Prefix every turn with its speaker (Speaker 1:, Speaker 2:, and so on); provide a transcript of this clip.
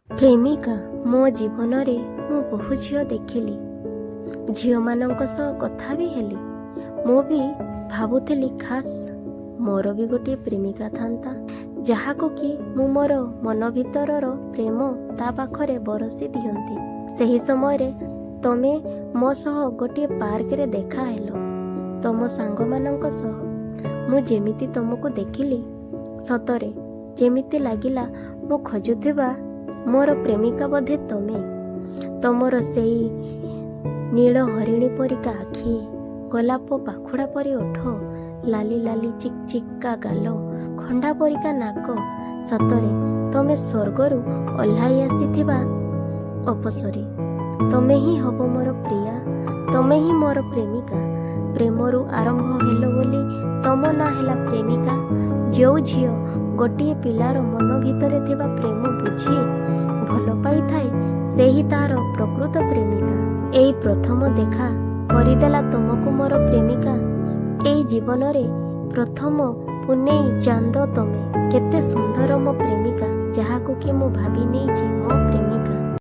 Speaker 1: ପ୍ରେମିକା ମୋ ଜୀବନରେ ମୁଁ ବହୁ ଝିଅ ଦେଖିଲି, ଝିଅମାନଙ୍କ ସହ କଥା ବି ହେଲି। ମୁଁ ବି ଭାବୁଥିଲି ଖାସ୍ ମୋର ବି ଗୋଟିଏ ପ୍ରେମିକା ଥାନ୍ତା, ଯାହାକୁ କି ମୁଁ ମୋର ମନ ଭିତରର ପ୍ରେମ ତା ପାଖରେ ବରସି ଦିଅନ୍ତି। ସେହି ସମୟରେ ତମେ ମୋ ସହ ଗୋଟିଏ ପାର୍କରେ ଦେଖା ହେଲ ତମ ସାଙ୍ଗମାନଙ୍କ ସହ। ମୁଁ ଯେମିତି ତମକୁ ଦେଖିଲି, ସତରେ ଯେମିତି ଲାଗିଲା ମୁଁ ଖୋଜୁଥିବା ମୋର ପ୍ରେମିକା ବୋଧେ ତମେ। ତମର ସେଇ ନୀଳ ହରିଣୀ ପରିକା ଆଖି, ଗୋଲାପ ପାଖୁଡ଼ା ପରି ଓଠ, ଲାଲି ଲାଲି ଚିକ୍ ଚିକ୍କା ଗାଲ, ଖଣ୍ଡା ପରିକା ନାକ, ସତରେ ତମେ ସ୍ୱର୍ଗରୁ ଓହ୍ଲାଇ ଆସିଥିବା ଅପସରୀ। ତମେ ହିଁ ହବ ମୋର ପ୍ରିୟା, ତମେ ହିଁ ମୋର ପ୍ରେମିକା। ପ୍ରେମରୁ ଆରମ୍ଭ ହେଲ ବୋଲି ତମ ନାଁ ହେଲା ପ୍ରେମିକା। ଯେଉଁ ଝିଅ ଗୋଟିଏ ପିଲାର ମନ ଭିତରେ ଥିବା ପ୍ରେମ ବୁଝି ଭଲ ପାଇଥାଏ, ସେହି ତାର ପ୍ରକୃତ ପ୍ରେମିକା। ଏଇ ପ୍ରଥମ ଦେଖା କରିଦେଲା ତମକୁ ମୋର ପ୍ରେମିକା। ଏଇ ଜୀବନରେ ପ୍ରଥମ ପୁନେଇ ଚାନ୍ଦ ତମେ। କେତେ ସୁନ୍ଦର ମୋ ପ୍ରେମିକା, ଯାହାକୁ କି ମୁଁ ଭାବି ନେଇଛି ମୋ ପ୍ରେମିକା।